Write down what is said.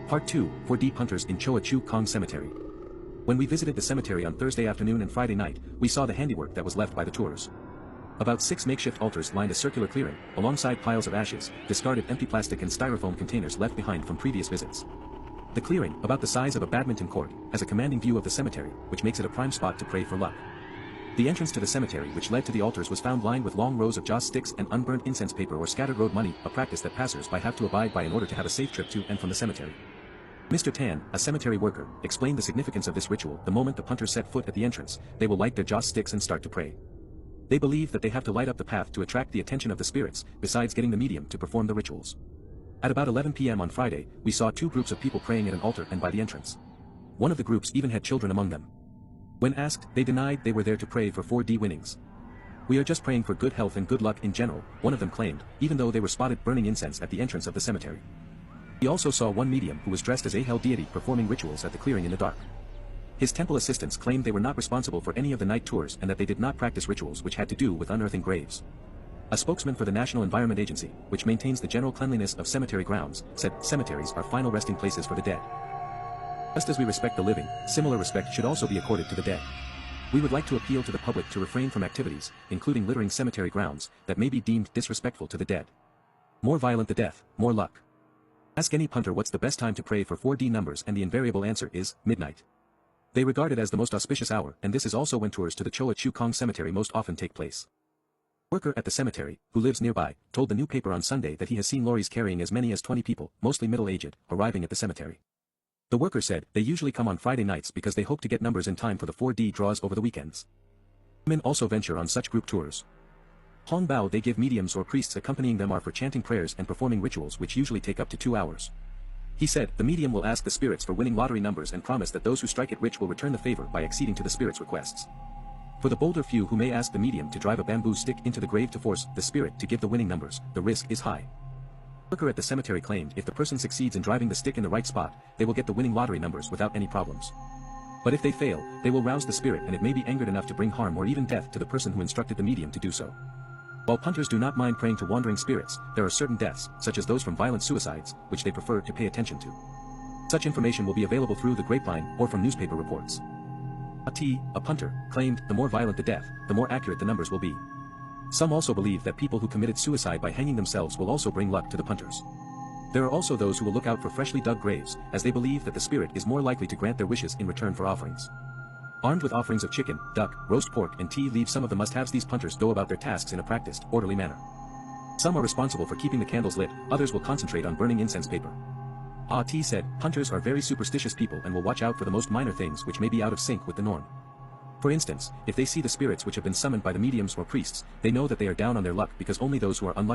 Part 2, 4D Punters in Choa Kang Cemetery. When we visited the cemetery on Thursday afternoon and Friday night, we saw the handiwork that was left by the tours. About 6 makeshift altars lined a circular clearing, alongside piles of ashes, discarded empty plastic and styrofoam containers left behind from previous visits. The clearing, about the size of a badminton court, has a commanding view of the cemetery, which makes it a prime spot to pray for luck. The entrance to the cemetery which led to the altars was found lined with long rows of joss sticks and unburned incense paper or scattered road money, a practice that passers-by have to abide by in order to have a safe trip to and from the cemetery. Mr. Tan, a cemetery worker, explained the significance of this ritual. The moment the punters set foot at the entrance, they will light their joss sticks and start to pray. They believe that they have to light up the path to attract the attention of the spirits, besides getting the medium to perform the rituals. At about 11 p.m. on Friday, we saw 2 groups of people praying at an altar and by the entrance. One of the groups even had children among them. When asked, they denied they were there to pray for 4D winnings. "We are just praying for good health and good luck in general," one of them claimed, even though they were spotted burning incense at the entrance of the cemetery. He also saw one medium who was dressed as a hell deity performing rituals at the clearing in the dark. His temple assistants claimed they were not responsible for any of the night tours and that they did not practice rituals which had to do with unearthing graves. A spokesman for the National Environment Agency, which maintains the general cleanliness of cemetery grounds, said, "Cemeteries are final resting places for the dead. Just as we respect the living, similar respect should also be accorded to the dead. We would like to appeal to the public to refrain from activities, including littering cemetery grounds, that may be deemed disrespectful to the dead. More violent the death, more luck. Ask any punter what's the best time to pray for 4D numbers and the invariable answer is, midnight. They regard it as the most auspicious hour, and this is also when tours to the Choa Kang Cemetery most often take place." A worker at the cemetery, who lives nearby, told the new paper on Sunday that he has seen lorries carrying as many as 20 people, mostly middle-aged, arriving at the cemetery. The worker said they usually come on Friday nights because they hope to get numbers in time for the 4D draws over the weekends. Women also venture on such group tours. Hong Bao they give mediums or priests accompanying them are for chanting prayers and performing rituals which usually take up to 2 hours. He said the medium will ask the spirits for winning lottery numbers and promise that those who strike it rich will return the favor by acceding to the spirits' requests. For the bolder few who may ask the medium to drive a bamboo stick into the grave to force the spirit to give the winning numbers, the risk is high. The worker at the cemetery claimed if the person succeeds in driving the stick in the right spot, they will get the winning lottery numbers without any problems. But if they fail, they will rouse the spirit and it may be angered enough to bring harm or even death to the person who instructed the medium to do so. While punters do not mind praying to wandering spirits, there are certain deaths, such as those from violent suicides, which they prefer to pay attention to. Such information will be available through the grapevine or from newspaper reports. A punter, claimed the more violent the death, the more accurate the numbers will be. Some also believe that people who committed suicide by hanging themselves will also bring luck to the punters. There are also those who will look out for freshly dug graves, as they believe that the spirit is more likely to grant their wishes in return for offerings. Armed with offerings of chicken, duck, roast pork and tea leave some of the must-haves. These punters go about their tasks in a practiced, orderly manner. Some are responsible for keeping the candles lit, others will concentrate on burning incense paper. T said, punters are very superstitious people and will watch out for the most minor things which may be out of sync with the norm. For instance, if they see the spirits which have been summoned by the mediums or priests, they know that they are down on their luck because only those who are unlucky